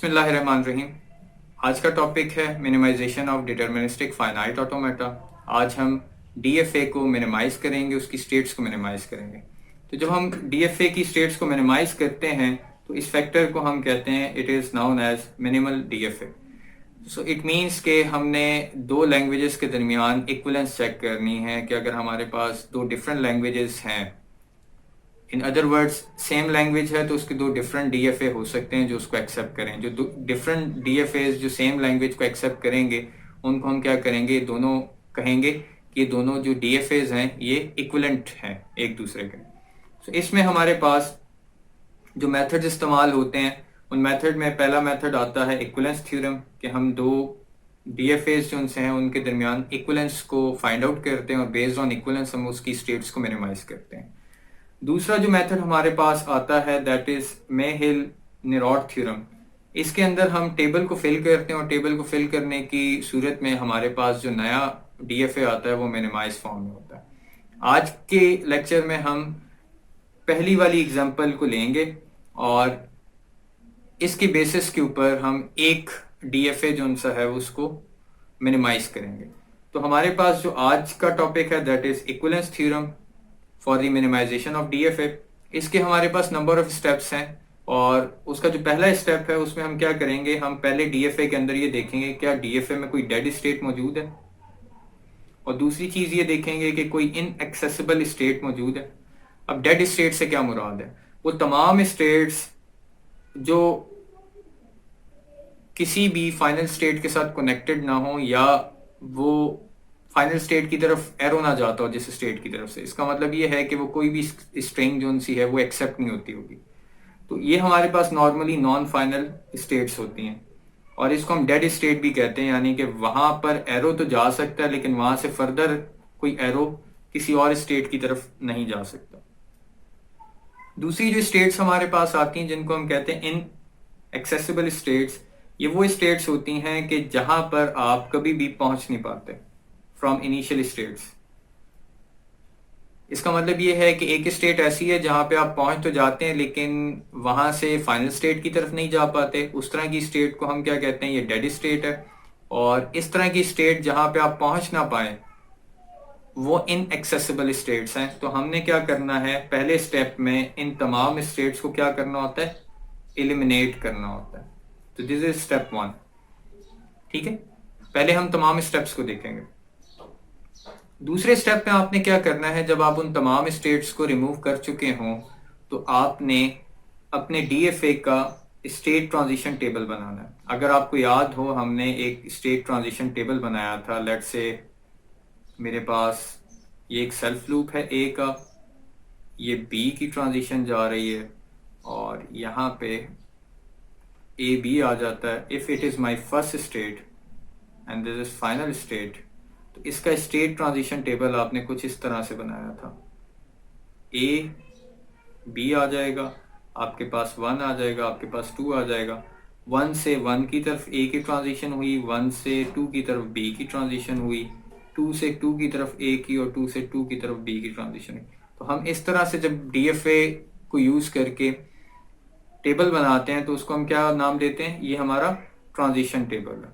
बिस्मिल्लाहिर्रहमानिर्रहीम। आज का टॉपिक है minimisation of deterministic finite automata. आज हम डीएफए को मिनिमाइज करेंगे, उसकी स्टेट्स को मिनिमाइज करेंगे। तो जब हम डीएफए की स्टेट्स को मिनिमाइज करते हैं तो इस फैक्टर को हम कहते हैं, it is known as minimal DFA. So it means के हमने दो लैंग्वेजेस के दरमियान इक्वलेंस चेक करनी है कि अगर हमारे पास दो डिफरेंट लैंग्वेजेस हैं, in other words same language है, तो उसके दो डिफरेंट डीएफए हो सकते हैं जो उसको एक्सेप्ट करें। जो डिफरेंट डीएफए जो सेम लैंग्वेज को एक्सेप्ट करेंगे उनको हम क्या करेंगे, दोनों कहेंगे कि दोनों जो डीएफएज हैं ये इक्वलेंट हैं एक दूसरे के। तो इसमें हमारे पास जो मेथड्स इस्तेमाल होते हैं, उन मेथड में पहला मेथड आता है इक्वलेंस थ्योरम, कि हम दो डीएफएज जो उनसे हैं उनके दरमियान इक्वलेंस को फाइंड आउट करते हैं और बेस्ड ऑन इक्वलेंस हम उसकी स्टेट्स को मिनिमाइज करते हैं। दूसरा जो मेथड हमारे पास आता है दैट इज मेहिल निरॉट थ्योरम। इसके अंदर हम टेबल को फिल करते हैं और टेबल को फिल करने की सूरत में हमारे पास जो नया डीएफए आता है वो मिनिमाइज फॉर्म में होता है। आज के लेक्चर में हम पहली वाली एग्जांपल को लेंगे और इसकी बेसिस के ऊपर हम एक डीएफए जो उनसा है उसको मिनिमाइज करेंगे। तो हमारे पास जो आज का टॉपिक है that is equivalence theorem for the minimisation of DFA. इसके हमारे पास नंबर ऑफ स्टेप्स हैं और उसका जो पहला स्टेप है उसमें हम क्या करेंगे, हम पहले डीएफए के अंदर ये देखेंगे क्या डीएफए में कोई डेड स्टेट मौजूद है, और दूसरी चीज ये देखेंगे कि कोई इनएक्सेसिबल स्टेट मौजूद है। अब डेड स्टेट से क्या मुराद है, वो तमाम स्टेट्स जो किसी भी फाइनल स्टेट के साथ कनेक्टेड ना हो या वो फाइनल स्टेट की तरफ एरो ना जाता हो जिस स्टेट की तरफ से। इसका मतलब ये है कि वो कोई भी स्ट्रिंग जो सी है वो एक्सेप्ट नहीं होती होगी। तो ये हमारे पास नॉर्मली नॉन फाइनल स्टेट्स होती हैं और इसको हम डेड स्टेट भी कहते हैं, यानी कि वहां पर एरो तो जा सकता है लेकिन वहां से फर्दर कोई एरो किसी और स्टेट की तरफ नहीं जा सकता। दूसरी जो स्टेट्स हमारे पास आती हैं जिनको हम कहते हैं इन एक्सेसिबल स्टेट्स, ये वो स्टेट्स होती हैं कि जहां पर आप कभी भी पहुंच नहीं पाते फ्रॉम इनिशियल स्टेट्स। इसका मतलब ये है कि एक स्टेट ऐसी है जहां पे आप पहुंच तो जाते हैं लेकिन वहां से फाइनल स्टेट की तरफ नहीं जा पाते। उस तरह की स्टेट को हम क्या कहते हैं, ये डेड स्टेट है। और इस तरह की स्टेट जहां पे आप पहुंच ना पाए वो इनएक्सेसिबल स्टेट्स हैं। तो हमने क्या करना है, पहले स्टेप में इन तमाम स्टेट्स को क्या करना होता है, एलिमिनेट करना होता है। तो दिस इज स्टेप 1। ठीक है, पहले हम तमाम स्टेप्स को देखेंगे। दूसरे स्टेप में आपने क्या करना है, जब आप उन तमाम स्टेट्स को रिमूव कर चुके हों तो आपने अपने डीएफए का स्टेट ट्रांजिशन टेबल बनाना है। अगर आपको याद हो हमने एक स्टेट ट्रांजिशन टेबल बनाया था। लेट्स से मेरे पास ये एक सेल्फ लूप है ए का, ये बी की ट्रांजिशन जा रही है और यहाँ पे ए बी आ जाता है। If it is my first state and this is final state, तो इसका स्टेट ट्रांजिशन टेबल आपने कुछ इस तरह से बनाया था। ए बी आ जाएगा, आपके पास 1 आ जाएगा, आपके पास 2 आ जाएगा। 1 से 1 की तरफ ए की ट्रांजिशन हुई, 1 से 2 की तरफ बी की ट्रांजिशन हुई, 2 से 2 की तरफ ए की और 2 से 2 की तरफ बी की ट्रांजिशन हुई। तो हम इस तरह से जब डीएफए को यूज करके टेबल बनाते हैं तो उसको हम क्या नाम देते हैं, ये हमारा ट्रांजिशन टेबल है।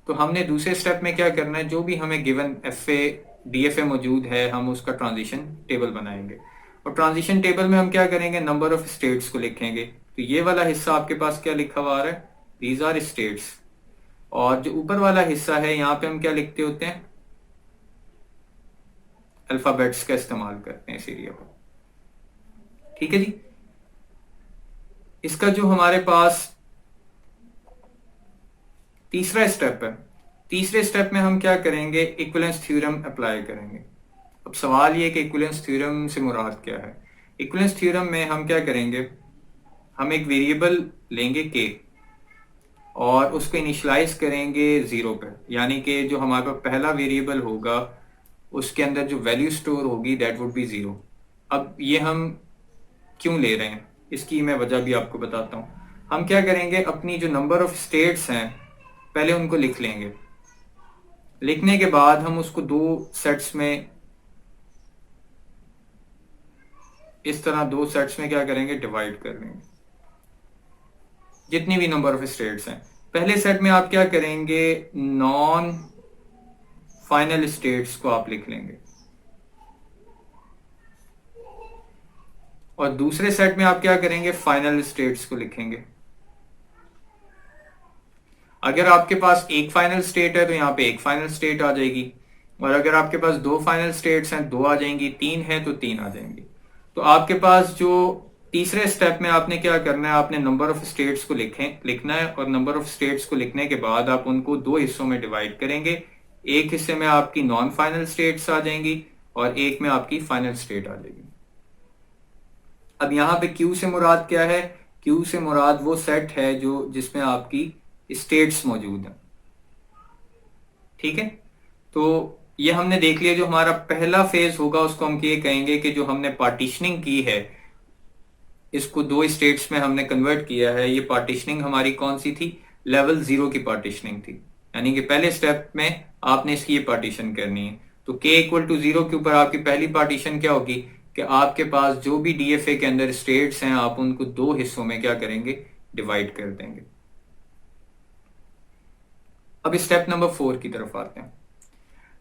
तो हमने दूसरे स्टेप में क्या करना है, जो भी हमें गिवन डीएफए मौजूद है हम उसका ट्रांजिशन टेबल बनाएंगे। और ट्रांजिशन टेबल में हम क्या करेंगे, नंबर ऑफ स्टेट्स को लिखेंगे। तो ये वाला हिस्सा आपके पास क्या लिखा हुआ है, दीज आर स्टेट्स। और जो ऊपर वाला हिस्सा है यहाँ पे हम क्या लिखते होते हैं, अल्फाबेट्स का इस्तेमाल करते हैं इस एरिया पर। ठीक है जी। इसका जो हमारे पास तीसरा स्टेप है, तीसरे स्टेप में हम क्या करेंगे, इक्विवेलेंस थ्योरम अप्लाई करेंगे। अब सवाल ये कि इक्विवेलेंस थ्योरम से मुराद क्या है। इक्विवेलेंस थ्योरम में हम क्या करेंगे, हम एक वेरिएबल लेंगे के और उसको इनिशियलाइज करेंगे 0 पर, यानी कि जो हमारे पास पहला वेरिएबल होगा उसके अंदर जो वैल्यू स्टोर होगी दैट वुड बी 0। अब ये हम क्यों ले रहे हैं, इसकी मैं वजह भी आपको बताता हूँ। हम क्या करेंगे, अपनी जो नंबर ऑफ स्टेट्स हैं पहले उनको लिख लेंगे। लिखने के बाद हम उसको दो सेट्स में, इस तरह दो सेट्स में क्या करेंगे, डिवाइड कर लेंगे। जितनी भी नंबर ऑफ स्टेट्स हैं। पहले सेट में आप क्या करेंगे, नॉन फाइनल स्टेट्स को आप लिख लेंगे, और दूसरे सेट में आप क्या करेंगे, फाइनल स्टेट्स को लिखेंगे। अगर आपके पास एक फाइनल स्टेट है तो यहाँ पे एक फाइनल स्टेट आ जाएगी, और अगर आपके पास दो फाइनल स्टेट्स हैं, दो आ जाएंगी, तीन है तो तीन आ जाएंगी। तो आपके पास जो तीसरे स्टेप में आपने क्या करना है, आपने नंबर ऑफ स्टेट्स को लिखना है, और नंबर ऑफ स्टेट्स को लिखने के बाद आप उनको दो हिस्सों में डिवाइड करेंगे। एक हिस्से में आपकी नॉन फाइनल स्टेट्स आ जाएंगी और एक में आपकी फाइनल स्टेट आ जाएगी। अब यहाँ पे क्यू से मुराद क्या है, क्यू से मुराद वो सेट है जो जिसमें आपकी स्टेट्स मौजूद हैं। ठीक है, तो ये हमने देख लिया। जो हमारा पहला फेज होगा उसको हम ये कहेंगे कि जो हमने पार्टीशनिंग की है, इसको दो स्टेट्स में हमने कन्वर्ट किया है, ये पार्टीशनिंग हमारी कौन सी थी, लेवल 0 की पार्टीशनिंग थी। यानी कि पहले स्टेप में आपने इसकी ये पार्टीशन करनी है। तो k इक्वल टू 0 के ऊपर आपकी पहली पार्टीशन क्या होगी कि आपके पास जो भी डीएफए के अंदर स्टेट्स हैं, आप उनको दो हिस्सों में क्या करेंगे, डिवाइड कर देंगे। अब स्टेप नंबर 4 की तरफ आते हैं।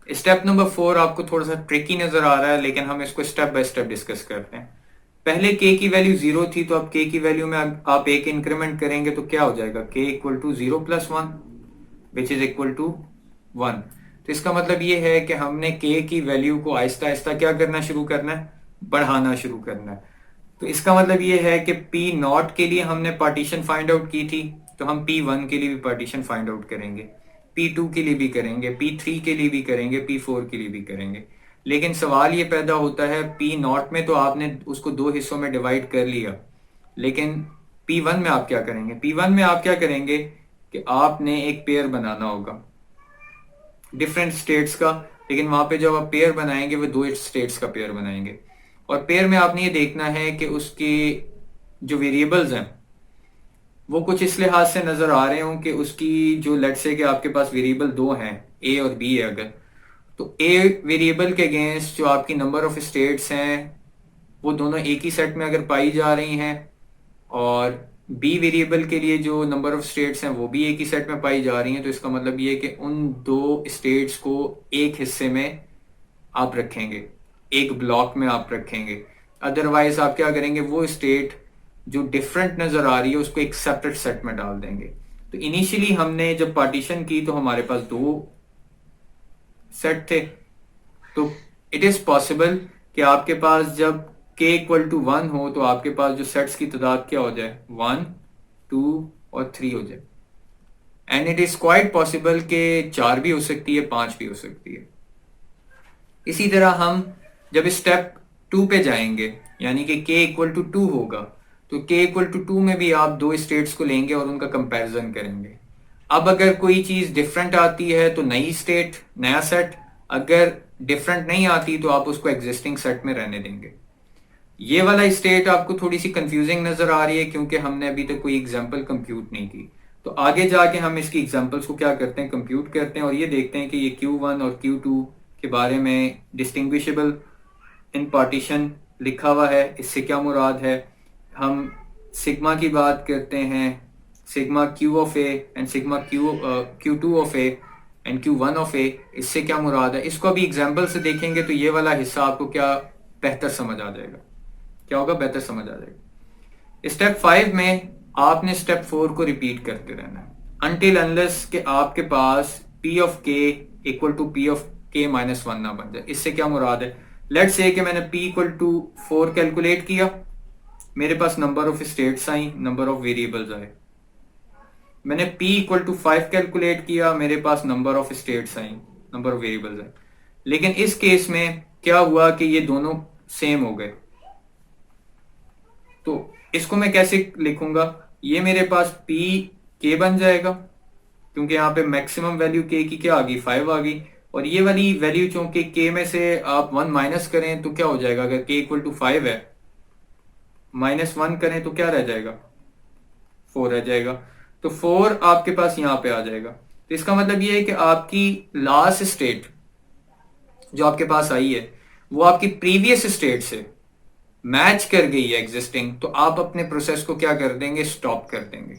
स्टेप नंबर 4 आपको थोड़ा सा ट्रिकी नजर आ रहा है, लेकिन हम इसको स्टेप बाय स्टेप डिस्कस करते हैं। पहले k की वैल्यू 0 थी, तो अब k की वैल्यू में आप एक इंक्रीमेंट करेंगे तो क्या हो जाएगा, k equal to 0 plus 1 which is equal to 1। तो इसका मतलब ये है कि हमने k की वैल्यू को आहिस्ता आहिस्ता क्या करना शुरू करना है, बढ़ाना शुरू करना है। तो इसका मतलब ये है कि p नॉट के लिए हमने पार्टीशन फाइंड आउट की थी, तो हम p1 के लिए भी पार्टीशन फाइंड आउट करेंगे, P2 के लिए भी करेंगे, P3 के लिए भी करेंगे, P4 के लिए भी करेंगे। लेकिन सवाल ये पैदा होता है, P नॉट में तो आपने उसको दो हिस्सों में डिवाइड कर लिया, लेकिन P1 में आप क्या करेंगे, P1 में आप क्या करेंगे कि आपने एक पेयर बनाना होगा डिफरेंट स्टेट्स का। लेकिन वहां पे जब आप पेयर बनाएंगे वो दो स्टेट्स का पेयर बनाएंगे, और पेयर में आपने ये देखना है कि उसके जो वेरिएबल्स हैं वो कुछ इस लिहाज से नजर आ रहे हो कि उसकी जो लेट्स से कि आपके पास वेरिएबल दो हैं, ए और बी है अगर, तो ए वेरिएबल के अगेंस्ट जो आपकी नंबर ऑफ स्टेट्स हैं वो दोनों एक ही सेट में अगर पाई जा रही हैं, और बी वेरिएबल के लिए जो नंबर ऑफ स्टेट्स हैं वो भी एक ही सेट में पाई जा रही हैं, तो इसका मतलब ये है कि उन दो स्टेट्स को एक हिस्से में आप रखेंगे, एक ब्लॉक में आप रखेंगे। अदरवाइज आप क्या करेंगे, वो स्टेट जो डिफरेंट नजर आ रही है उसको एक सेपरेट सेट में डाल देंगे। तो इनिशियली हमने जब पार्टीशन की तो हमारे पास दो सेट थे, तो इट इज पॉसिबल कि आपके पास जब k इक्वल टू 1 हो तो आपके पास जो सेट्स की तादाद क्या हो जाए, 1 2 और 3 हो जाए। And it is quite possible कि 4 भी हो सकती है, 5 भी हो सकती है। इसी तरह हम जब स्टेप 2 पे जाएंगे, यानी कि k इक्वल टू 2 होगा, तो k इक्वल टू 2 में भी आप दो स्टेट्स को लेंगे और उनका कंपैरिजन करेंगे। अब अगर कोई चीज डिफरेंट आती है तो नई स्टेट, नया सेट, अगर डिफरेंट नहीं आती तो आप उसको एग्जिस्टिंग सेट में रहने देंगे। ये वाला स्टेट आपको थोड़ी सी कंफ्यूजिंग नजर आ रही है क्योंकि हमने अभी तक कोई एग्जांपल कंप्यूट नहीं की। तो आगे जाके हम इसकी एग्जांपल्स को क्या करते हैं, कंप्यूट करते हैं, और ये देखते हैं कि ये Q1 और Q2 के बारे में डिस्टिंग्विशेबल इन पार्टीशन लिखा हुआ है, इससे क्या मुराद है। हम सिग्मा की बात करते हैं, sigma Q of A and sigma Q2 of A and Q1 of A, इससे क्या मुराद है। इसको अभी एग्जाम्पल से देखेंगे तो ये वाला हिस्सा आपको क्या बेहतर समझ आ जाएगा, क्या होगा, बेहतर समझ आ जाएगा। स्टेप 5 में आपने स्टेप 4 को रिपीट करते रहना है अनटिल अनलेस कि आपके पास P of K equal to P of K minus 1 ना बन जाए। इससे क्या मुराद है, लेट्स से कि मैंने P इक्वल टू 4 कैलकुलेट किया, मेरे पास नंबर ऑफ स्टेट्स आई, नंबर ऑफ वेरिएबल्स आए। मैंने P इक्वल टू 5 कैलकुलेट किया, मेरे पास नंबर ऑफ स्टेट्स आई, नंबर ऑफ वेरिएबल्स आए। लेकिन इस केस में क्या हुआ कि ये दोनों सेम हो गए, तो इसको मैं कैसे लिखूंगा, ये मेरे पास P K बन जाएगा क्योंकि यहाँ पे मैक्सिमम वैल्यू K की क्या आ गई, 5 आ गई, और ये वाली वैल्यू चूंकि K में से आप 1 माइनस करें तो क्या हो जाएगा, अगर K इक्वल टू 5 है माइनस 1 करें तो क्या रह जाएगा, 4 रह जाएगा। तो 4 आपके पास यहाँ पे आ जाएगा। तो इसका मतलब ये है कि आपकी लास्ट स्टेट जो आपके पास आई है वो आपकी प्रीवियस स्टेट से मैच कर गई है एग्जिस्टिंग, तो आप अपने प्रोसेस को क्या कर देंगे, स्टॉप कर देंगे।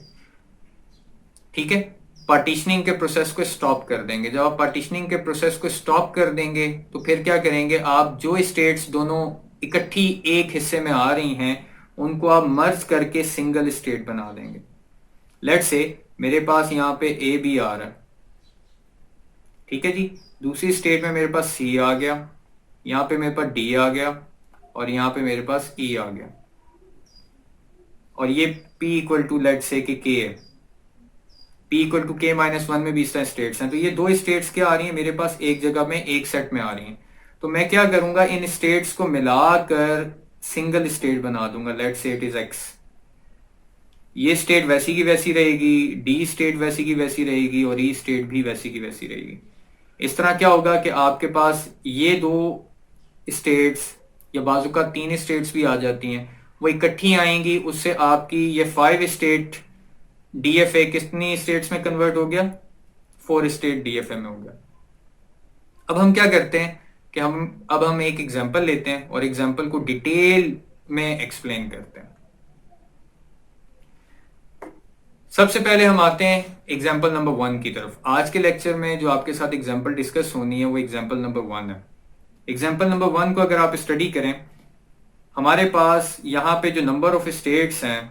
ठीक है, पार्टीशनिंग के प्रोसेस को स्टॉप कर देंगे। जब आप पार्टीशनिंग के प्रोसेस को स्टॉप कर देंगे तो फिर क्या करेंगे, आप जो स्टेट्स दोनों इकट्ठी एक हिस्से में आ रही हैं उनको आप मर्ज करके सिंगल स्टेट बना देंगे। लेट्स से मेरे पास यहाँ पे ए बी आ रहा है, ठीक है जी। दूसरी स्टेट में मेरे पास सी आ गया, यहाँ पे मेरे पास डी आ गया, और यहाँ पे मेरे पास ई आ गया, और ये P इक्वल टू लेट से कि K है। P equal to K minus one में भी इस तरह स्टेट्स हैं। तो ये दो स्टेट्स क्या आ रही हैं मेरे पास, एक जगह में एक सेट में आ रही हैं। तो मैं क्या करूंगा, इन स्टेट्स को मिलाकर सिंगल स्टेट बना दूंगा। लेट से इट इज X। ये स्टेट वैसी की वैसी रहेगी, D स्टेट वैसी की वैसी रहेगी, और E स्टेट भी वैसी की वैसी रहेगी। इस तरह क्या होगा कि आपके पास ये दो स्टेट्स या बाजू का तीन स्टेट्स भी आ जाती हैं, वो इकट्ठी आएंगी, उससे आपकी ये 5 स्टेट डीएफए कितनी स्टेट्स में कन्वर्ट हो गया, 4 स्टेट डीएफए में हो गया। अब हम क्या करते हैं कि हम एक एग्जांपल लेते हैं और एग्जांपल को डिटेल में एक्सप्लेन करते हैं। सबसे पहले हम आते हैं एग्जांपल नंबर 1 की तरफ। आज के लेक्चर में जो आपके साथ एग्जांपल डिस्कस होनी है वो एग्जांपल नंबर 1 है। एग्जांपल नंबर 1 को अगर आप स्टडी करें, हमारे पास यहां पे जो नंबर ऑफ स्टेट्स हैं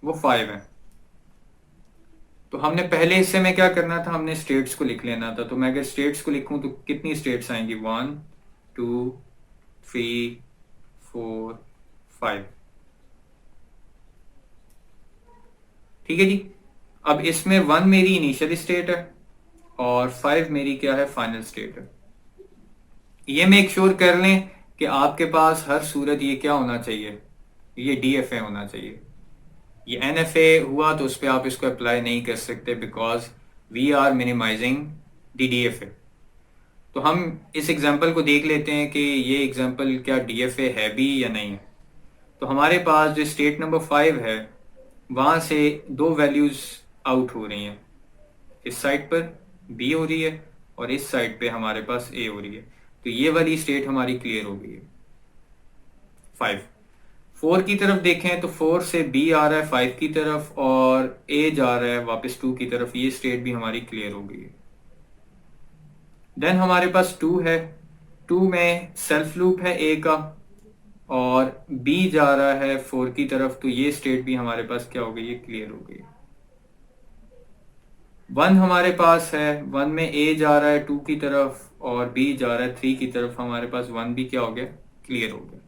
वो 5 है। तो हमने पहले हिस्से में क्या करना था, हमने स्टेट्स को लिख लेना था। तो मैं अगर स्टेट्स को लिखूं तो कितनी स्टेट्स आएंगी, 1 2 3 4 5। ठीक है जी। अब इसमें 1 मेरी इनिशियल स्टेट है और 5 मेरी क्या है, फाइनल स्टेट है। ये मेक श्योर कर लें कि आपके पास हर सूरत ये क्या होना चाहिए, ये डीएफए होना चाहिए। ये एनएफए हुआ तो उस पर आप इसको अप्लाई नहीं कर सकते, because we are minimising D DFA. तो हम इस एग्जांपल को देख लेते हैं कि ये एग्जांपल क्या डीएफए है भी या नहीं। तो हमारे पास जो स्टेट नंबर 5 है वहां से दो वैल्यूज आउट हो रही हैं, इस साइड पर बी हो रही है और इस साइड पे हमारे पास ए हो रही है। तो ये वाली स्टेट हमारी क्लियर हो गई है। 4 की तरफ देखें तो 4 से बी आ रहा है 5 की तरफ और ए जा रहा है वापस 2 की तरफ, ये स्टेट भी हमारी क्लियर हो गई है। देन हमारे पास 2 है, 2 में सेल्फ लूप है ए का और बी जा रहा है 4 की तरफ, तो ये स्टेट भी हमारे पास क्या हो गई है, क्लियर हो गई है। 1 हमारे पास है, 1 में ए जा रहा है 2 की तरफ और बी जा रहा है 3 की तरफ, हमारे पास 1 भी क्या हो गया, क्लियर हो गया।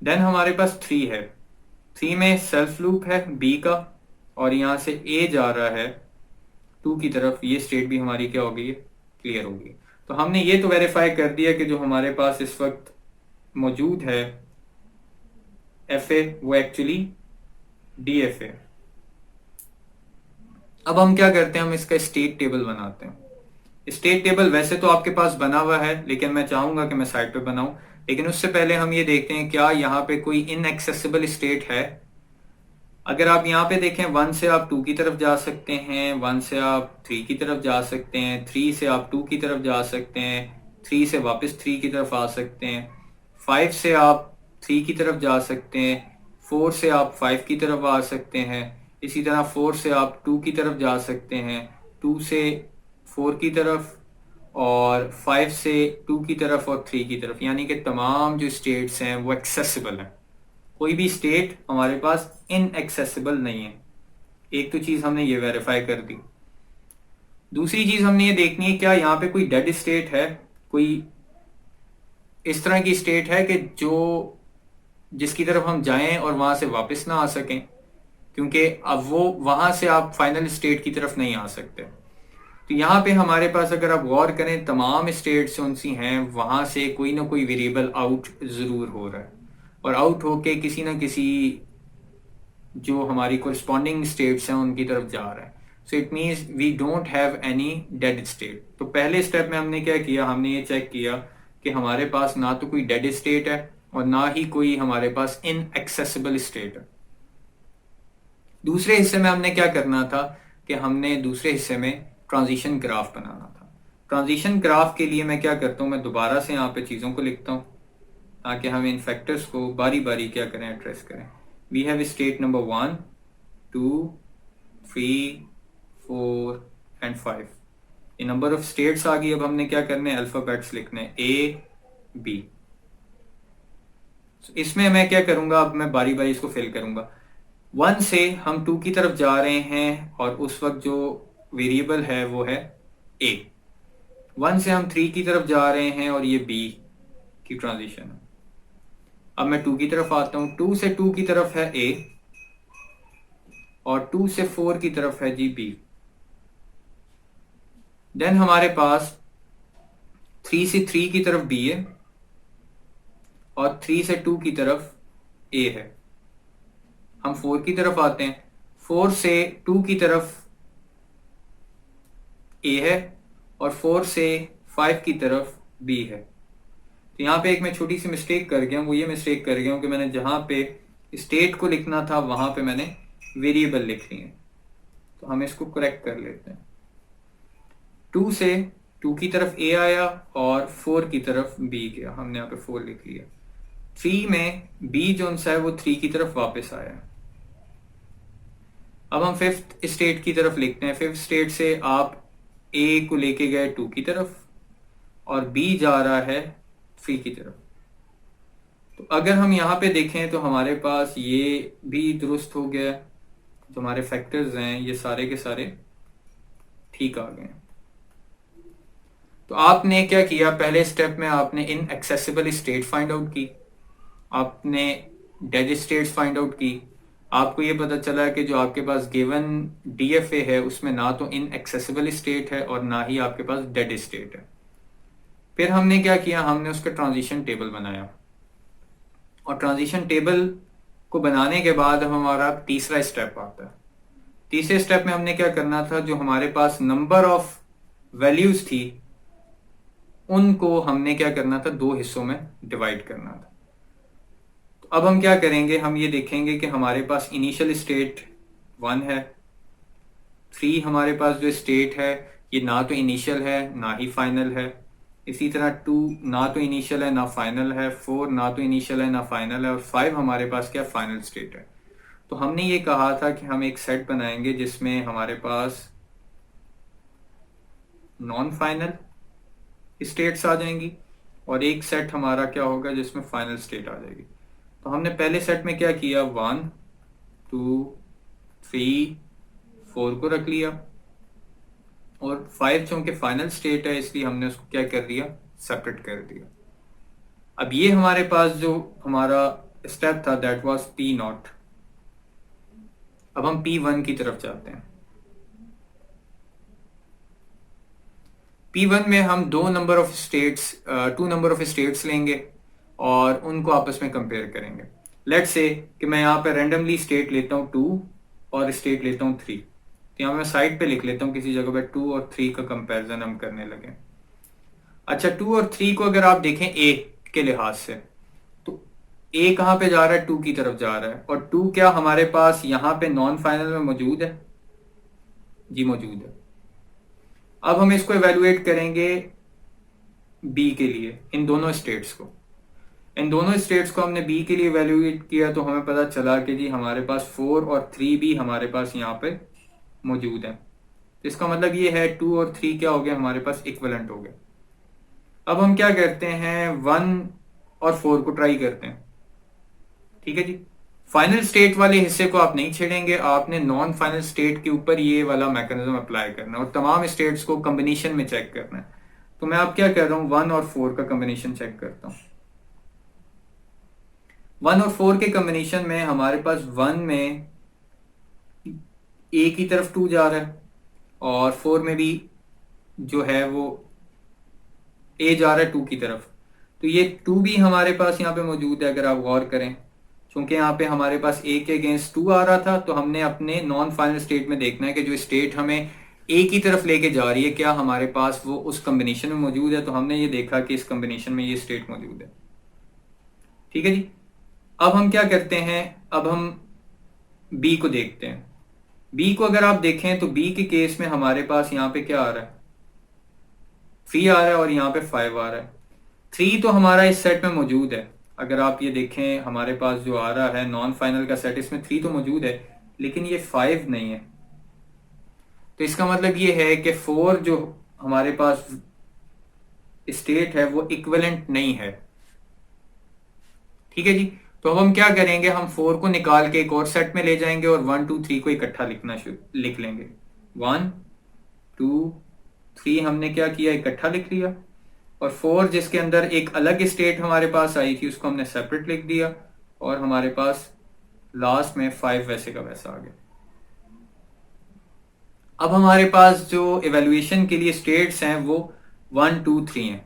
देन हमारे पास 3 है, 3 में सेल्फ लूप है बी का और यहां से ए जा रहा है 2 की तरफ, ये स्टेट भी हमारी क्या हो गई है, क्लियर हो गई। तो हमने ये तो वेरीफाई कर दिया कि जो हमारे पास इस वक्त मौजूद है एफ ए वो एक्चुअली डी एफ ए। अब हम क्या करते हैं, हम इसका स्टेट टेबल बनाते हैं। स्टेट टेबल वैसे तो आपके पास बना हुआ है, लेकिन मैं चाहूंगा कि मैं साइड पे बनाऊं। लेकिन उससे पहले हम ये देखते हैं क्या यहाँ पे कोई इनएक्सेसिबल स्टेट है। अगर आप यहाँ पे देखें 1 से आप 2 की तरफ जा सकते हैं, 1 से आप 3 की तरफ जा सकते हैं, 3 से आप 2 की तरफ जा सकते हैं, 3 से वापस 3 की तरफ आ सकते हैं, 5 से आप 3 की तरफ जा सकते हैं, 4 से आप 5 की तरफ आ सकते हैं, इसी तरह 4 से आप 2 की तरफ जा सकते हैं, 2 से 4 की तरफ और 5 से 2 की तरफ और 3 की तरफ। यानी कि तमाम जो स्टेट्स हैं वो एक्सेसिबल हैं, कोई भी स्टेट हमारे पास इनएक्सेसिबल नहीं है। एक तो चीज हमने ये वेरीफाई कर दी। दूसरी चीज हमने ये देखनी है क्या यहाँ पे कोई डेड स्टेट है, कोई इस तरह की स्टेट है कि जो जिसकी तरफ हम जाएं और वहां से वापस ना आ सकें, क्योंकि अब वो वहां से आप फाइनल स्टेट की तरफ नहीं आ सकते। तो यहाँ पे हमारे पास अगर आप गौर करें तमाम स्टेट्स उन सी हैं वहां से कोई ना कोई वेरिएबल आउट जरूर हो रहा है और आउट होके किसी ना किसी जो हमारी कोरिस्पॉन्डिंग स्टेट्स हैं उनकी तरफ जा रहा है। So it means we don't have any dead state. तो पहले स्टेप में हमने क्या किया, हमने ये चेक किया कि हमारे पास ना तो कोई डेड स्टेट है और ना ही कोई हमारे पास इनएक्सेसिबल स्टेट है। दूसरे हिस्से में हमने क्या करना था कि हमने दूसरे हिस्से में ट्रांजिशन ग्राफ बनाना था। ट्रांजिशन ग्राफ के लिए मैं क्या करता हूं, मैं दोबारा से यहाँ पे चीजों को लिखता हूं। ताकि हम इन फैक्टर्स को बारी बारी क्या करें, एड्रेस करें। We have state number 1, 2, 3, 4 and 5। ये नंबर ऑफ स्टेट्स आ गई। अब हमने क्या करने हैं, अल्फाबेट्स लिखने हैं, ए बी। इसमें मैं क्या करूंगा, अब मैं बारी बारी इसको फिल करूंगा। 1 से हम 2 की तरफ जा रहे हैं और उस वक्त जो वेरिएबल है वो है ए। 1 से हम 3 की तरफ जा रहे हैं और ये बी की ट्रांजिशन है। अब मैं 2 की तरफ आता हूं। 2 से 2 की तरफ है ए और 2 से 4 की तरफ है जी बी। देन हमारे पास 3 से 3 की तरफ बी है और 3 से 2 की तरफ ए है। हम 4 की तरफ आते हैं। 4 से 2 की तरफ ए है और 4 से 5 की तरफ बी है। तो यहाँ पे एक मैं छोटी सी मिस्टेक कर गया हूँ। वो ये मिस्टेक कर गया हूँ कि मैंने जहाँ पे स्टेट को लिखना था वहां पे मैंने वेरिएबल लिख ली है। तो हम इसको करेक्ट कर लेते हैं। 2 से 2 की तरफ ए आया और 4 की तरफ बी गया। हमने यहाँ पे 4 लिख लिया। 3 में बी जो सा है वो 3 की तरफ वापस आया। अब हम 5th स्टेट की तरफ लिखते हैं। 5th स्टेट से आप ए को लेके गए 2 की तरफ और बी जा रहा है 3 की तरफ। तो अगर हम यहाँ पे देखें तो हमारे पास ये भी दुरुस्त हो गया। जो हमारे फैक्टर्स हैं ये सारे के सारे ठीक आ गए। तो आपने क्या किया, पहले स्टेप में आपने इनएक्सेसिबल स्टेट फाइंड आउट की, आपने डेड स्टेट्स फाइंड आउट की। आपको ये पता चला कि जो आपके पास गिवन डीएफए है उसमें ना तो इनएक्सेसिबल स्टेट है और ना ही आपके पास डेड स्टेट है। फिर हमने क्या किया, हमने उसका ट्रांजिशन टेबल बनाया और ट्रांजिशन टेबल को बनाने के बाद हमारा तीसरा स्टेप आता है। तीसरे स्टेप में हमने क्या करना था, जो हमारे पास नंबर ऑफ वैल्यूज थी उनको हमने क्या करना था, 2 हिस्सों में डिवाइड करना था। तो अब हम क्या करेंगे, हम ये देखेंगे कि हमारे पास इनिशियल स्टेट 1 है। 3 हमारे पास जो स्टेट है ये ना तो इनिशियल है ना ही फाइनल है। इसी तरह 2 ना तो इनिशियल है ना फाइनल है। 4 ना तो इनिशियल है ना फाइनल है और 5 हमारे पास क्या फाइनल स्टेट है। तो हमने ये कहा था कि हम एक सेट बनाएंगे जिसमें हमारे पास नॉन फाइनल स्टेट्स आ जाएंगी और एक सेट हमारा क्या होगा जिसमें फाइनल स्टेट आ जाएगी। तो हमने पहले सेट में क्या किया, 1, 2, 3, 4 को रख लिया और 5 चूंकि फाइनल स्टेट है इसलिए हमने उसको क्या कर दिया, सेपरेट कर दिया। अब ये हमारे पास जो हमारा स्टेप था दैट वाज P0। अब हम P1 की तरफ जाते हैं। P1 में हम 2 नंबर ऑफ स्टेट्स लेंगे और उनको आपस में कंपेयर करेंगे। लेट्स से कि मैं यहाँ पे रैंडमली स्टेट लेता हूँ 2 और स्टेट लेता हूँ 3। तो यहाँ मैं साइड पे लिख लेता हूँ किसी जगह पे 2 और 3 का कंपैरिजन हम करने लगे। अच्छा 2 और 3 को अगर आप देखें ए के लिहाज से तो ए कहाँ पे जा रहा है, 2 की तरफ जा रहा है और 2 क्या हमारे पास यहाँ पे नॉन फाइनल में मौजूद है, जी मौजूद है। अब हम इसको एवेलुएट करेंगे बी के लिए, इन दोनों स्टेट्स को। इन दोनों स्टेट्स को हमने बी के लिए एवेलुएट किया तो हमें पता चला कि जी हमारे पास 4 और 3 भी हमारे पास यहाँ पे मौजूद है। तो इसका मतलब ये है 2 और 3 क्या हो गया, हमारे पास इक्विवेलेंट हो गए। अब हम क्या करते हैं, 1 और 4 को ट्राई करते हैं। ठीक है जी, फाइनल स्टेट वाले हिस्से को आप नहीं छेड़ेंगे, आपने नॉन फाइनल स्टेट के ऊपर ये वाला मैकेनिज्म अप्लाई करना है और तमाम स्टेट्स को कॉम्बिनेशन में चेक करना है। तो मैं अब क्या कर रहा हूं, 1 और 4 का कॉम्बिनेशन चेक करता हूं। 1 और 4 के कॉम्बिनेशन में हमारे पास 1 में ए की तरफ 2 जा रहा है और 4 में भी जो है वो ए जा रहा है 2 की तरफ। तो ये 2 भी हमारे पास यहाँ पे मौजूद है। अगर आप गौर करें, चूंकि यहाँ पे हमारे पास ए के अगेंस्ट 2 आ रहा था तो हमने अपने नॉन फाइनल स्टेट में देखना है कि जो स्टेट हमें ए की तरफ लेके जा रही है क्या हमारे पास वो उस कॉम्बिनेशन में मौजूद है। तो हमने ये देखा कि इस कॉम्बिनेशन में ये स्टेट मौजूद है। ठीक है जी, अब हम क्या करते हैं, अब हम बी को देखते हैं। बी को अगर आप देखें तो बी के केस में हमारे पास यहाँ पे क्या आ रहा है, 3 आ रहा है और यहाँ पे 5 आ रहा है। 3 तो हमारा इस सेट में मौजूद है। अगर आप ये देखें हमारे पास जो आ रहा है नॉन फाइनल का सेट, इसमें 3 तो मौजूद है लेकिन ये 5 नहीं है। तो इसका मतलब ये है कि 4 जो हमारे पास स्टेट है वो इक्विवेलेंट नहीं है। ठीक है जी। तो अब हम क्या करेंगे, हम 4 को निकाल के एक और सेट में ले जाएंगे और 1 2 3 को इकट्ठा लिख लेंगे। 1 2 3 हमने क्या किया, इकट्ठा लिख लिया। और 4 जिसके अंदर एक अलग स्टेट हमारे पास आई थी उसको हमने सेपरेट लिख दिया। और हमारे पास लास्ट में 5 वैसे का वैसा आ गया। अब हमारे पास जो इवेल्युएशन के लिए स्टेट्स हैं वो 1 2 3 हैं।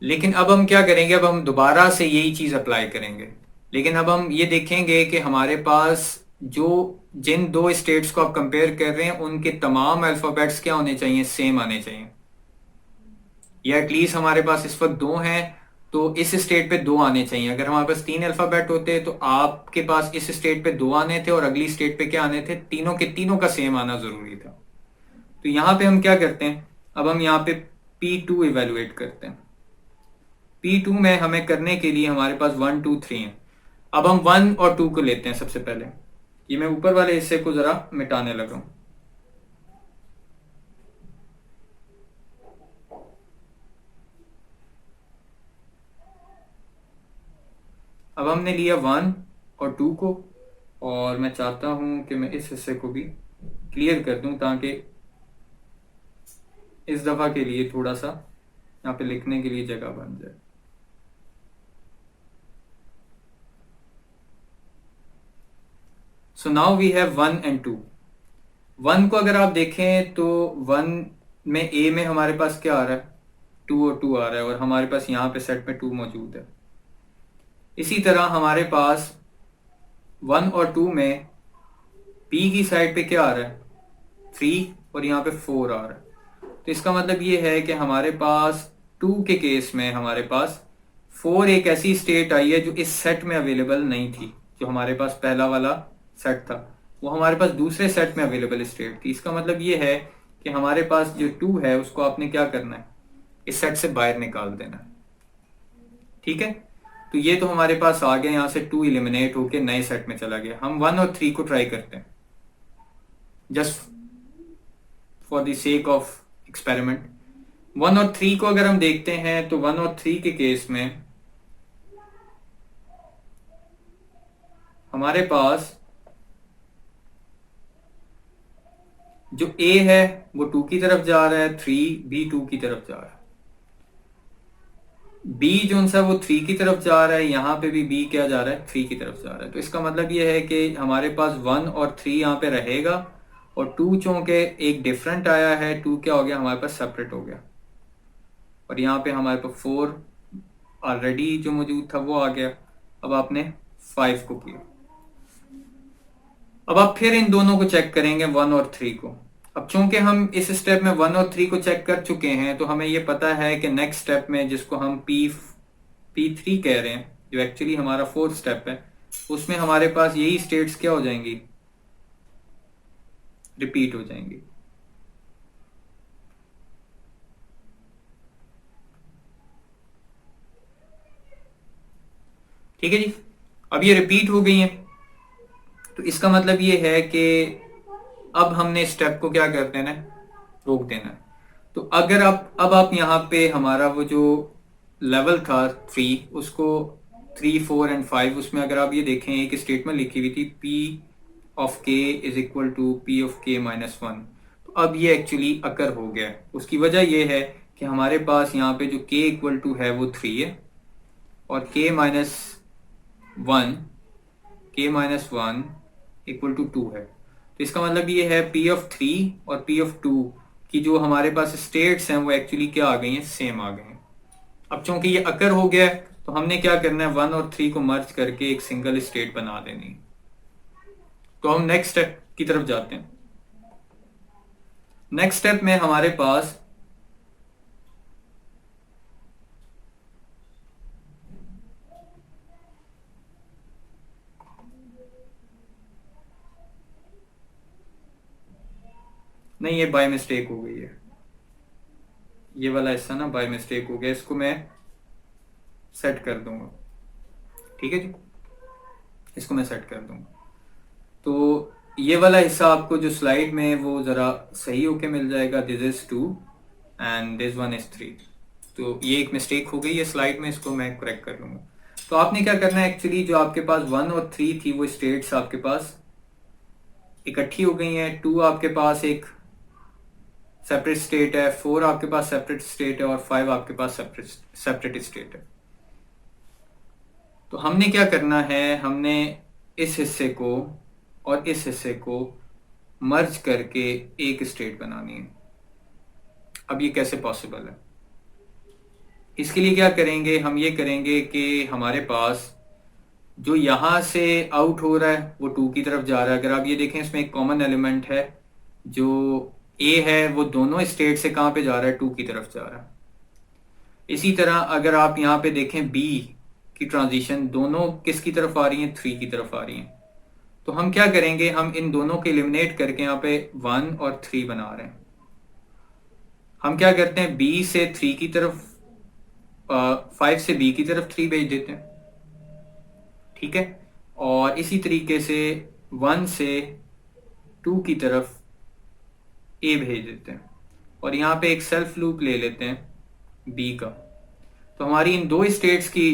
लेकिन अब हम क्या करेंगे, अब हम दोबारा से यही चीज अप्लाई करेंगे। लेकिन अब हम ये देखेंगे कि हमारे पास जो जिन दो स्टेट्स को आप कंपेयर कर रहे हैं उनके तमाम अल्फाबेट्स क्या होने चाहिए, सेम आने चाहिए। या एटलीस्ट हमारे पास इस वक्त 2 हैं तो इस स्टेट पे 2 आने चाहिए। अगर हमारे पास 3 अल्फाबेट होते तो आपके पास इस स्टेट पे 2 आने थे और अगली स्टेट पे क्या आने थे, तीनों के तीनों का सेम आना जरूरी था। तो यहां पे हम क्या करते हैं, अब हम यहाँ पे P2 इवेलुएट करते हैं। P2 में हमें करने के लिए हमारे पास 1 2 3 है। अब हम 1 और 2 को लेते हैं सबसे पहले। ये मैं ऊपर वाले हिस्से को जरा मिटाने लगा हूं। अब हमने लिया 1 और 2 को, और मैं चाहता हूं कि मैं इस हिस्से को भी क्लियर कर दूं ताकि इस दफा के लिए थोड़ा सा यहाँ पे लिखने के लिए जगह बन जाए। So now we have 1 and 2। 1 को अगर आप देखें तो 1 में ए में हमारे पास क्या आ रहा है, 2 और 2 आ रहा है और हमारे पास यहाँ पे सेट में 2 मौजूद है। इसी तरह हमारे पास 1 और 2 में बी की साइड पे क्या आ रहा है, 3 और यहाँ पे 4 आ रहा है। तो इसका मतलब ये है कि हमारे पास 2 के केस में हमारे पास 4 एक ऐसी स्टेट आई है जो इस सेट में अवेलेबल नहीं थी। जो हमारे पास पहला वाला सेट था वो हमारे पास दूसरे सेट में अवेलेबल स्टेट थी। इसका मतलब ये है कि हमारे पास जो 2 है उसको आपने क्या करना है, इस सेट से बाहर निकाल देना है। ठीक है। तो ये तो हमारे पास आ गया, यहां से 2 इलिमिनेट होके नए सेट में चला गया। हम 1 और 3 को ट्राई करते हैं just for the sake of experiment. 1 और 3 को अगर हम देखते हैं तो 1 और 3 के केस में हमारे पास जो A है वो 2 की तरफ जा रहा है, 3 भी 2 की तरफ जा रहा है। B जो सा वो 3 की तरफ जा रहा है, यहां पे भी B क्या जा रहा है, 3 की तरफ जा रहा है। तो इसका मतलब ये है कि हमारे पास 1 और 3 यहाँ पे रहेगा और 2 चूंकि एक डिफरेंट आया है, 2 क्या हो गया हमारे पास सेपरेट हो गया। और यहाँ पे हमारे पास 4 ऑलरेडी जो मौजूद था वो आ गया। अब आपने 5 को किया। अब आप फिर इन दोनों को चेक करेंगे 1 और 3 को। अब चूंकि हम इस स्टेप में 1 और 3 को चेक कर चुके हैं तो हमें ये पता है कि नेक्स्ट स्टेप में जिसको हम P3 कह रहे हैं, जो एक्चुअली हमारा 4th स्टेप है, उसमें हमारे पास यही स्टेट्स क्या हो जाएंगी, रिपीट हो जाएंगी। ठीक है जी। अब ये रिपीट हो गई हैं तो इसका मतलब ये है कि अब हमने स्टेप को क्या कर देना है, रोक देना है। तो अगर आप यहाँ पे हमारा वो जो लेवल था 3 उसको 3 4 एंड 5 उसमें अगर आप ये देखें एक स्टेटमेंट लिखी हुई थी P of K is equal to P of K minus 1। तो अब ये एक्चुअली अकर हो गया है। उसकी वजह ये है कि हमारे पास यहाँ पे जो K इक्वल टू है वो 3 है और K माइनस 1 इक्वल टू 2 है। तो इसका मतलब ये है P ऑफ 3 और P ऑफ 2 की जो हमारे पास स्टेट्स हैं वो एक्चुअली क्या आ गई हैं, सेम आ गई हैं। अब चूंकि ये अकर हो गया है तो हमने क्या करना है, 1 और 3 को मर्ज करके एक सिंगल स्टेट बना देनी। तो हम नेक्स्ट स्टेप की तरफ जाते हैं। नेक्स्ट स्टेप में हमारे पास नहीं, ये बाय मिस्टेक हो गई है, ये वाला हिस्सा ना बाय मिस्टेक हो गया, इसको मैं सेट कर दूंगा। ठीक है जी, इसको मैं सेट कर दूंगा। तो ये वाला हिस्सा आपको जो स्लाइड में है वो ज़रा सही होके मिल जाएगा। This is 2 and this one is 3। तो ये एक मिस्टेक हो गई है स्लाइड में, इसको मैं करेक्ट कर लूँगा। तो आपने क्या करना है, एक्चुअली जो आपके पास 1 और 3 थी वो स्टेट्स आपके पास इकट्ठी हो गई हैं। 2 आपके पास एक सेपरेट स्टेट है, 4 आपके पास सेपरेट स्टेट है और 5 आपके पास सेपरेट स्टेट है। तो हमने क्या करना है, हमने इस हिस्से को और इस हिस्से को मर्ज करके एक स्टेट बनानी है। अब ये कैसे पॉसिबल है, इसके लिए क्या करेंगे, हम ये करेंगे कि हमारे पास जो यहां से आउट हो रहा है वो 2 की तरफ जा रहा है। अगर आप ये देखें इसमें एक कॉमन एलिमेंट है, जो ए है वो दोनों स्टेट से कहां पे जा रहा है, 2 की तरफ जा रहा है। इसी तरह अगर आप यहाँ पे देखें बी की ट्रांजिशन दोनों किसकी तरफ आ रही हैं, 3 की तरफ आ रही हैं। तो हम क्या करेंगे, हम इन दोनों को एलिमिनेट करके यहाँ पे 1 और 3 बना रहे हैं। हम क्या करते हैं, बी से 3 की तरफ 5 से बी की तरफ 3 भेज देते हैं, ठीक है। और इसी तरीके से 1 से 2 की तरफ ए भेज देते हैं और यहाँ पे एक सेल्फ लूप ले लेते हैं बी का। तो हमारी इन दो स्टेट्स की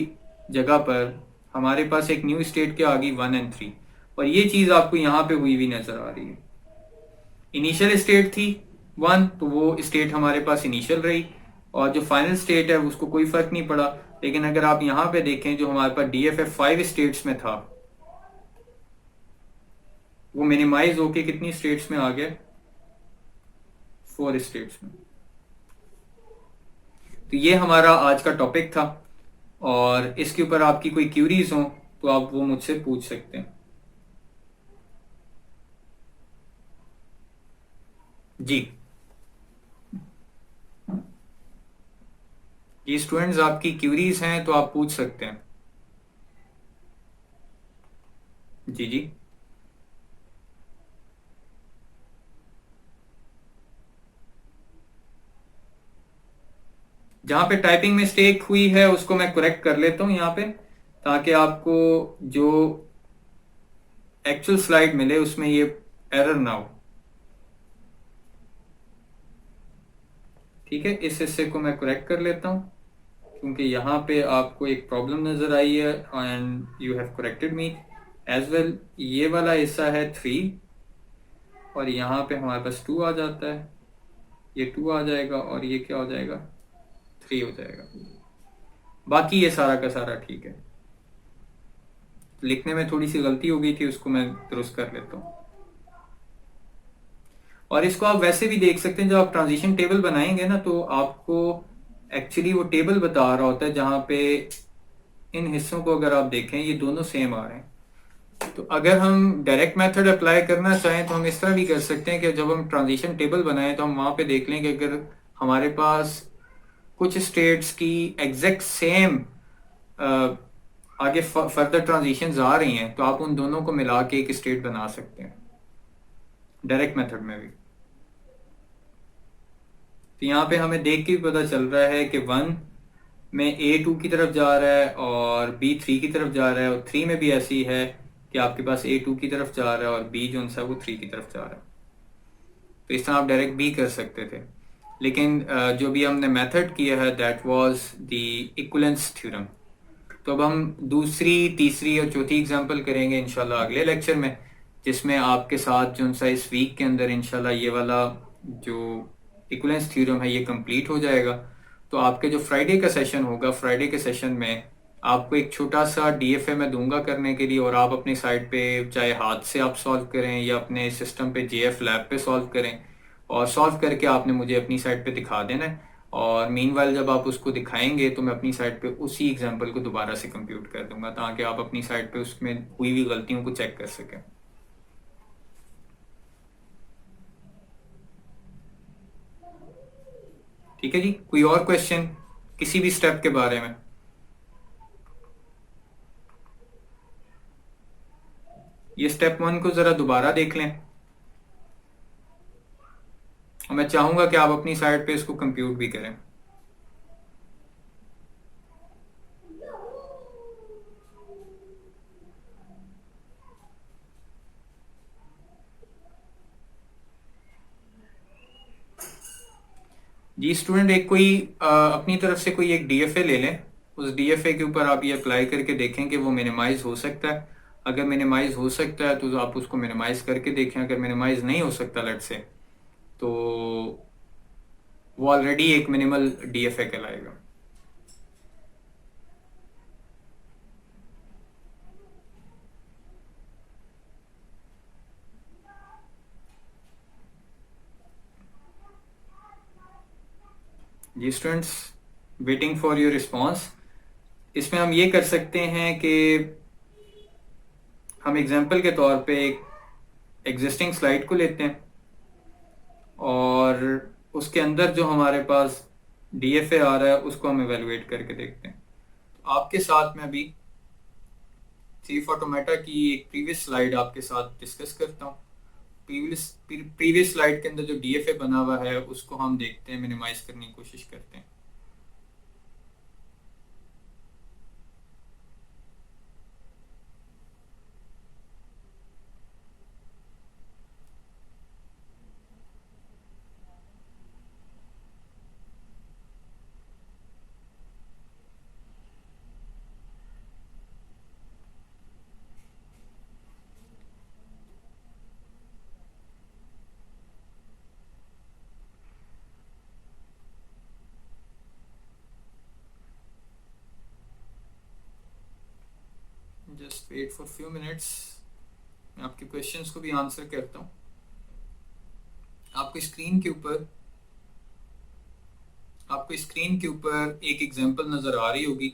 जगह पर हमारे पास एक न्यू स्टेट क्या आ गई, 1 एंड 3। और ये चीज आपको यहाँ पे हुई भी नजर आ रही है। इनिशियल स्टेट थी 1, तो वो स्टेट हमारे पास इनिशियल रही, और जो फाइनल स्टेट है उसको कोई फर्क नहीं पड़ा। लेकिन अगर आप यहाँ पे देखें, जो हमारे पास DFF 5 स्टेट्स में था वो मिनिमाइज होके कितनी स्टेट्स में आ गया, 4 स्टेट्स में। तो ये हमारा आज का टॉपिक था, और इसके ऊपर आपकी कोई क्यूरीज हो तो आप वो मुझसे पूछ सकते हैं। जी ये स्टूडेंट्स आपकी क्यूरीज हैं तो आप पूछ सकते हैं। जी जी, जहां पे टाइपिंग मिस्टेक हुई है उसको मैं करेक्ट कर लेता हूं यहाँ पे, ताकि आपको जो एक्चुअल स्लाइड मिले उसमें ये एरर ना हो। ठीक है, इस हिस्से को मैं करेक्ट कर लेता हूं, क्योंकि यहाँ पे आपको एक प्रॉब्लम नजर आई है and you have corrected me as well. ये वाला हिस्सा है 3 और यहाँ पे हमारे पास 2 आ जाता है, ये 2 आ जाएगा और ये क्या हो जाएगा, 3 हो जाएगा। बाकी ये सारा का सारा ठीक है। लिखने में थोड़ी सी गलती हो गई थी, उसको मैं दुरुस्त कर लेता हूँ। और इसको आप वैसे भी देख सकते हैं, जब आप ट्रांजिशन टेबल बनाएंगे ना तो आपको एक्चुअली वो टेबल बता रहा होता है, जहां पे इन हिस्सों को अगर आप देखें ये दोनों सेम आ रहे हैं। तो अगर हम डायरेक्ट मेथड अप्लाई करना चाहें तो हम इस तरह भी कर सकते हैं कि जब हम ट्रांजिशन टेबल बनाएं तो हम वहां पे देख लें कि अगर हमारे पास कुछ स्टेट्स की एग्जैक्ट सेम आगे फर्दर ट्रांजिशंस आ रही हैं तो आप उन दोनों को मिला के एक स्टेट बना सकते हैं डायरेक्ट मेथड में भी। तो यहाँ पे हमें देख के भी पता चल रहा है कि 1 में A 2 की तरफ जा रहा है और B 3 की तरफ जा रहा है, और 3 में भी ऐसी है कि आपके पास A 2 की तरफ जा रहा है और B जो सा वो 3 की तरफ जा रहा है। तो इस तरह आप डायरेक्ट भी कर सकते थे, लेकिन जो भी हमने मेथड किया है that was the equivalence theorem. तो अब हम दूसरी, तीसरी और चौथी एग्जांपल करेंगे इंशाल्लाह अगले लेक्चर में, जिसमें आपके साथ जो सा इस वीक के अंदर इंशाल्लाह ये वाला जो इक्विवेलेंस थ्योरम है ये कंप्लीट हो जाएगा। तो आपके जो फ्राइडे का सेशन होगा, फ्राइडे के सेशन में आपको एक छोटा सा DFA मैं दूंगा करने के लिए, और आप अपनी साइट पे चाहे हाथ से आप सॉल्व करें या अपने सिस्टम पे JF लैब पे सॉल्व करें, और सॉल्व करके आपने मुझे अपनी साइट पे दिखा देना है। और मीनवाइल जब आप उसको दिखाएंगे तो मैं अपनी साइट पे उसी एग्जांपल को दोबारा से कंप्यूट कर दूंगा, ताकि आप अपनी साइट पे उसमें हुई हुई गलतियों को चेक कर सकें। ठीक है जी, कोई और क्वेश्चन किसी भी स्टेप के बारे में? ये स्टेप 1 को जरा दोबारा देख लें, और मैं चाहूंगा कि आप अपनी साइट पे इसको कंप्यूट भी करें। जी स्टूडेंट, एक कोई अपनी तरफ से कोई एक डीएफए ले लें। उस डीएफए के ऊपर आप ये अप्लाई करके देखें कि वो मिनिमाइज हो सकता है। अगर मिनिमाइज हो सकता है तो आप उसको मिनिमाइज करके देखें। अगर मिनिमाइज नहीं हो सकता लेट से, तो वो ऑलरेडी एक मिनिमल डीएफए कहलाएगा। जी students, waiting for your response. इसमें हम ये कर सकते हैं कि हम एग्जाम्पल के तौर पे एक एग्जिस्टिंग स्लाइड को लेते हैं और उसके अंदर जो हमारे पास डीएफए आ रहा है उसको हम एवेलुएट करके देखते हैं। तो आपके साथ में अभी चीफ ऑटोमेटा की एक प्रीवियस स्लाइड आपके साथ डिस्कस करता हूँ। प्रीवियस स्लाइड के अंदर जो डीएफए बना हुआ है उसको हम देखते हैं, मिनिमाइज करने की कोशिश करते हैं। Just wait for few minutes, मैं आपके क्वेश्चंस को भी आंसर करता हूँ। आपको स्क्रीन के ऊपर एक एग्जांपल नज़र आ रही होगी।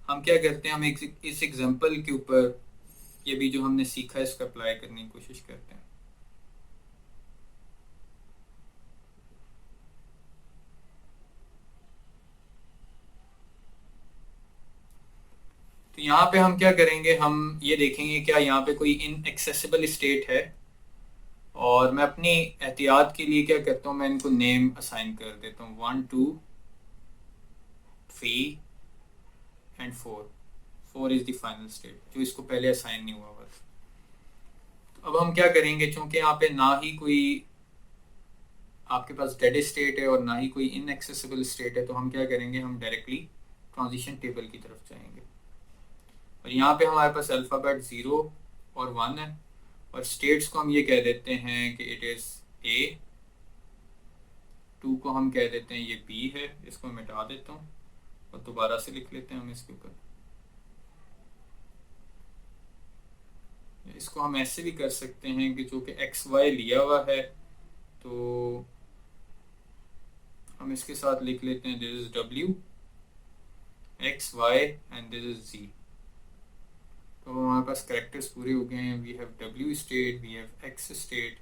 हम क्या करते हैं, हम इस एग्जांपल के ऊपर ये भी जो हमने सीखा है इसका अप्लाई करने की कोशिश करते हैं। तो यहाँ पे हम क्या करेंगे, हम ये देखेंगे क्या यहाँ पे कोई इनएक्सेसिबल स्टेट है। और मैं अपनी एहतियात के लिए क्या करता हूँ, मैं इनको नेम असाइन कर देता हूँ 1 2 3 and 4। 4 is the final state, जो इसको पहले असाइन नहीं हुआ बस। तो अब हम क्या करेंगे, चूंकि यहाँ पे ना ही कोई आपके पास डेड स्टेट है और ना ही कोई इनएक्सेसिबल स्टेट है, तो हम क्या करेंगे, हम डायरेक्टली ट्रांजिशन टेबल की तरफ जाएंगे। और यहाँ पे हमारे पास अल्फ़ाबेट 0 और 1 है और स्टेट्स को हम ये कह देते हैं कि इट इज़ ए। 2 को हम कह देते हैं ये बी है। इसको मैं मिटा देता हूँ और दोबारा से लिख लेते हैं हम इसके ऊपर। इसको हम ऐसे भी कर सकते हैं कि जो कि एक्स वाई लिया हुआ है, तो हम इसके साथ लिख लेते हैं this is W X Y and this is G. तो हमारे पास कैरेक्टर्स पूरे हो गए हैं। We have W state, we have X state,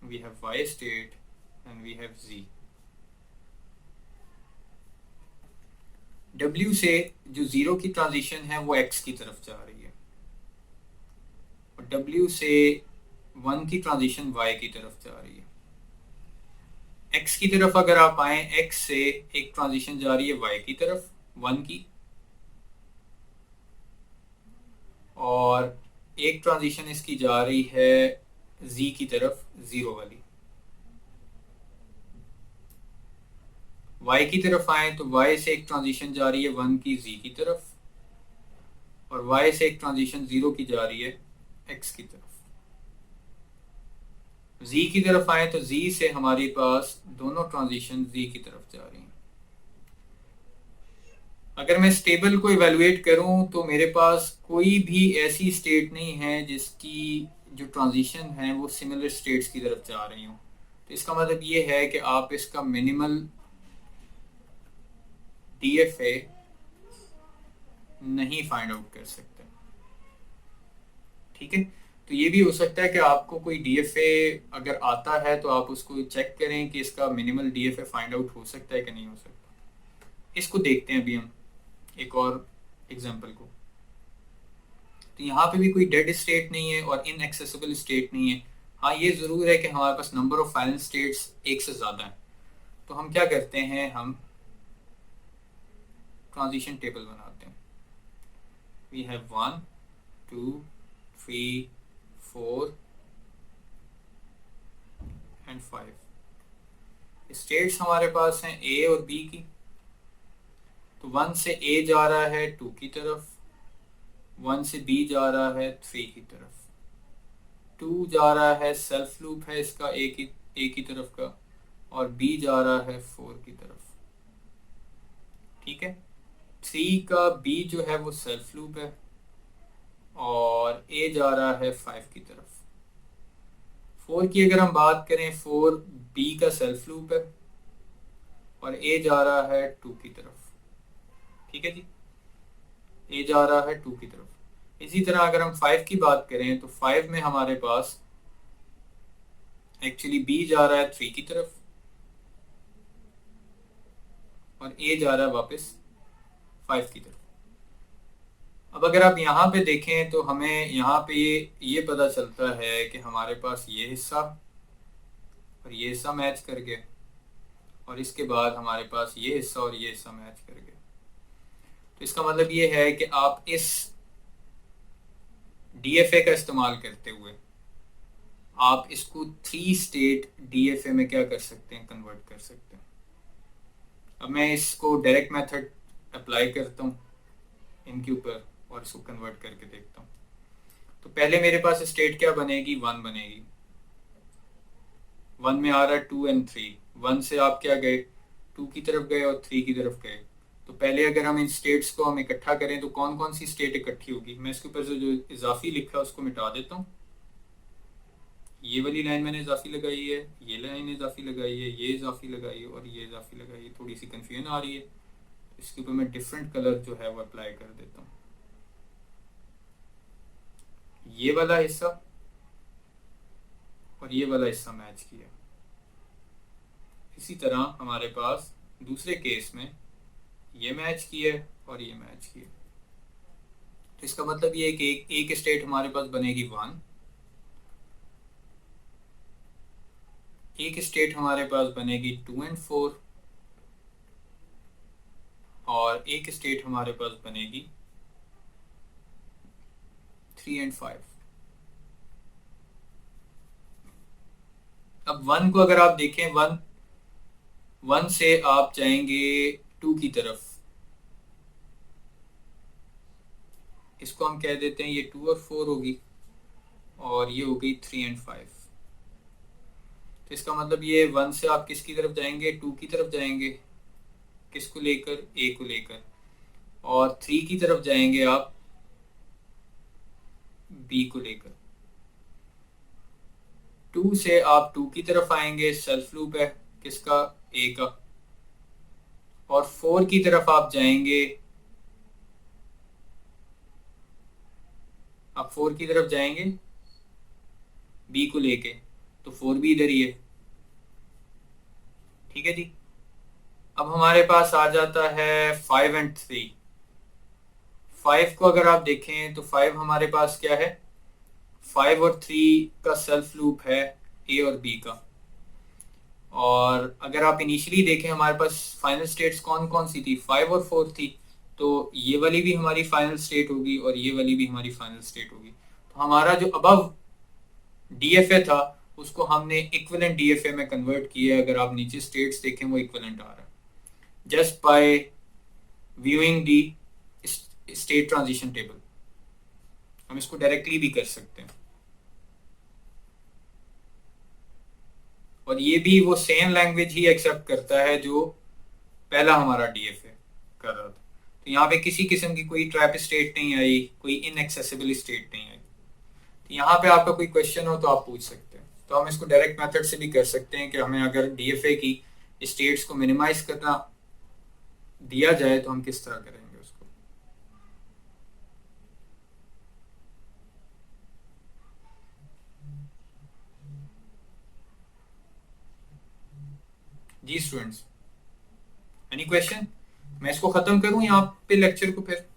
we have Y state and we have G. W से जो जीरो की ट्रांजिशन है वो एक्स की तरफ जा रही है और डब्ल्यू से 1 की ट्रांजिशन वाई की तरफ जा रही है। एक्स की तरफ अगर आप आए, एक्स से एक ट्रांजिशन जा रही है वाई की तरफ 1 की, और एक ट्रांजिशन इसकी जा रही है जी की तरफ 0 वाली। वाई की तरफ आए तो वाई से एक ट्रांजिशन जा रही है 1 की जी की तरफ, और वाई से एक ट्रांजिशन 0 की जा रही है एक्स की तरफ। जी की तरफ आए तो जी से हमारे पास दोनों ट्रांजिशन जी की तरफ जा रही हैं। अगर मैं इस टेबल को इवेलुएट करूं तो मेरे पास कोई भी ऐसी स्टेट नहीं है जिसकी जो ट्रांजिशन है वो सिमिलर स्टेट्स की तरफ जा रही हूं। तो इसका मतलब ये है कि आप इसका मिनिमल डीएफए नहीं फाइंड आउट कर सकते। ठीक है, तो ये भी हो सकता है कि आपको कोई डीएफए अगर आता है तो आप उसको चेक करें कि इसका मिनिमल डीएफए फाइंड आउट हो सकता है कि नहीं हो सकता। इसको देखते हैं अभी हम एक और एग्जांपल को। तो यहाँ पे भी कोई डेड स्टेट नहीं है और इनएक्सेसिबल स्टेट नहीं है। हाँ, ये ज़रूर है कि हमारे पास नंबर ऑफ फाइनल स्टेट्स एक से ज़्यादा है। तो हम क्या करते हैं, हम ट्रांजिशन टेबल बनाते हैं। We have 1 2 3 4 and 5। स्टेट्स हमारे पास हैं ए और बी की, तो 1 से ए जा रहा है 2 की तरफ, 1 से बी जा रहा है 3 की तरफ, 2 जा रहा है सेल्फ लूप है इसका ए की तरफ का, और बी जा रहा है 4 की तरफ। ठीक है, 3 का बी जो है वो सेल्फ लूप है, और ए जा रहा है 5 की तरफ। 4 की अगर हम बात करें, 4 बी का सेल्फ लूप है, और ए जा रहा है 2 की तरफ। ठीक है जी, ए जा रहा है 2 की तरफ। इसी तरह अगर हम 5 की बात करें, तो 5 में हमारे पास एक्चुअली बी जा रहा है 3 की तरफ, और ए जा रहा है वापस 5 की तरफ। अब अगर आप यहाँ पे देखें तो हमें यहाँ पे ये पता चलता है कि हमारे पास ये हिस्सा और ये हिस्सा मैच कर गए, और इसके बाद हमारे पास ये हिस्सा और ये हिस्सा मैच कर गए। तो इसका मतलब ये है कि आप इस डीएफए का इस्तेमाल करते हुए आप इसको 3 स्टेट डीएफए में क्या कर सकते हैं, कन्वर्ट कर सकते हैं। अब मैं इसको डायरेक्ट मेथड अप्लाई करता हूँ इनके ऊपर और इसको कन्वर्ट करके देखता हूँ। तो पहले मेरे पास स्टेट क्या बनेगी, 1 बनेगी। 1 में आ रहा है 2 और 3। 1 से आप क्या गए, 2 की तरफ गए और 3 की तरफ गए। तो पहले अगर हम इन स्टेट्स को हम इकट्ठा करें तो कौन कौन सी स्टेट इकट्ठी होगी। मैं इसके ऊपर जो इजाफी लिखा है उसको मिटा देता हूँ। ये वाली लाइन मैंने इजाफी लगाई है, ये लाइन इजाफी लगाई है, ये इजाफी लगाई है और ये इजाफी लगाई है। थोड़ी सी कंफ्यूजन आ रही है, इसके ऊपर मैं डिफरेंट कलर जो है वो अप्लाई कर देता हूँ। ये वाला हिस्सा और ये वाला हिस्सा मैच किया। इसी तरह हमारे पास दूसरे केस में ये मैच किया और ये मैच किया। तो इसका मतलब ये है कि एक स्टेट हमारे पास बनेगी 1, एक स्टेट हमारे पास बनेगी 2 और 4, और एक स्टेट हमारे पास बनेगी 3 और 5। अब 1 को अगर आप देखें, 1 से आप जाएंगे 2 की तरफ, इसको हम कह देते हैं ये 2 और 4 होगी, और ये हो गई 3 और 5। तो इसका मतलब ये 1 से आप किसकी तरफ जाएंगे, 2 की तरफ जाएंगे, किसको लेकर, ए को लेकर, और 3 की तरफ जाएंगे आप बी को लेकर। 2 से आप 2 की तरफ आएंगे, सेल्फ लूप है किसका, ए का, और 4 की तरफ आप जाएंगे, आप 4 की तरफ जाएंगे बी को लेके, तो 4 भी इधर ही है। ठीक है जी। अब हमारे पास आ जाता है 5 और 3। 5 को अगर आप देखें तो 5 हमारे पास क्या है, 5 और 3 का सेल्फ लूप है ए और बी का। और अगर आप इनिशियली देखें हमारे पास फाइनल स्टेट्स कौन कौन सी थी, 5 और 4 थी। तो ये वाली भी हमारी फाइनल स्टेट होगी और ये वाली भी हमारी फाइनल स्टेट होगी। तो हमारा जो अबव डीएफए था उसको हमने इक्विवेलेंट डीएफए में कन्वर्ट किया। अगर आप नीचे स्टेट्स देखें वो इक्विवेलेंट आ रहा है just by viewing the state transition table. हम इसको डायरेक्टली भी कर सकते हैं, और ये भी वो सेम लैंग्वेज ही एक्सेप्ट करता है जो पहला हमारा डीएफए कर रहा था। तो यहाँ पे किसी किस्म की कोई ट्रैप स्टेट नहीं आई, कोई इनएक्सेसिबल स्टेट नहीं आई। तो यहाँ पे आपका कोई क्वेश्चन हो तो आप पूछ सकते हैं। तो हम इसको डायरेक्ट मेथड से भी कर सकते हैं कि हमें अगर डीएफए की स्टेट्स को मिनिमाइज करना दिया जाए तो हम किस तरह करेंगे उसको। जी स्टूडेंट्स, एनी क्वेश्चन? मैं इसको खत्म करूं यहाँ पे लेक्चर को, फिर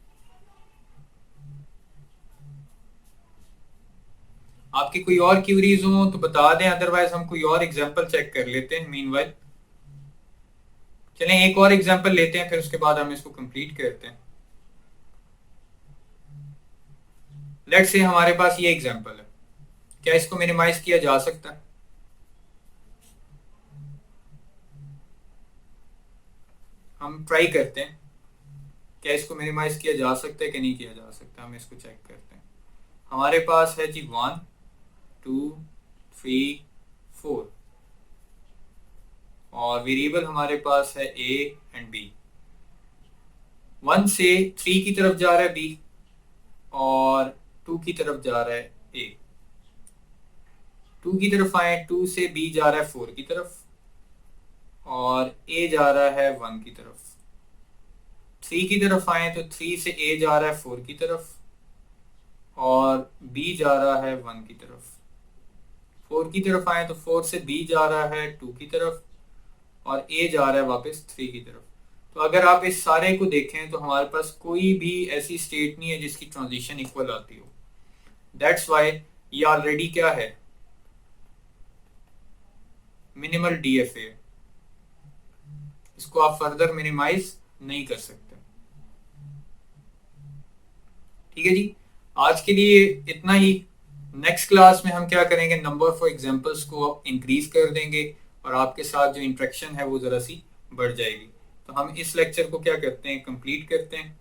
आपकी कोई और क्यूरीज हो तो बता दें, अदरवाइज हम कोई और एग्जांपल चेक कर लेते हैं मीनवाइल। चलें एक और एग्जांपल लेते हैं, फिर उसके बाद हम इसको कंप्लीट करते हैं। लेट्स से हमारे पास ये एग्जांपल है, क्या इसको मिनिमाइज किया जा सकता है? हम ट्राई करते हैं क्या इसको मिनिमाइज किया जा सकता है कि नहीं किया जा सकता। हम इसको चेक करते हैं। हमारे पास है जी 1 2 3 4 और वेरिएबल हमारे पास है a एंड b। 1 से 3 की तरफ जा रहा है b और 2 की तरफ जा रहा है a। 2 की तरफ आए, 2 से b जा रहा है 4 की तरफ और a जा रहा है 1 की तरफ। 3 की तरफ आए तो 3 से a जा रहा है 4 की तरफ और b जा रहा है 1 की तरफ। 4 की तरफ आए तो 4 से b जा रहा है 2 की तरफ और a जा रहा है वापस 3 की तरफ। तो अगर आप इस सारे को देखें तो हमारे पास कोई भी ऐसी स्टेट नहीं है जिसकी ट्रांजिशन इक्वल आती हो। दैट्स वाई ये ऑलरेडी क्या है, मिनिमल डीएफए। इसको आप फर्दर मिनिमाइज नहीं कर सकते। ठीक है जी, आज के लिए इतना ही। नेक्स्ट क्लास में हम क्या करेंगे, नंबर ऑफ एग्जांपल्स को इंक्रीज कर देंगे और आपके साथ जो इंटरेक्शन है वो ज़रा सी बढ़ जाएगी। तो हम इस लेक्चर को क्या करते हैं, कंप्लीट करते हैं।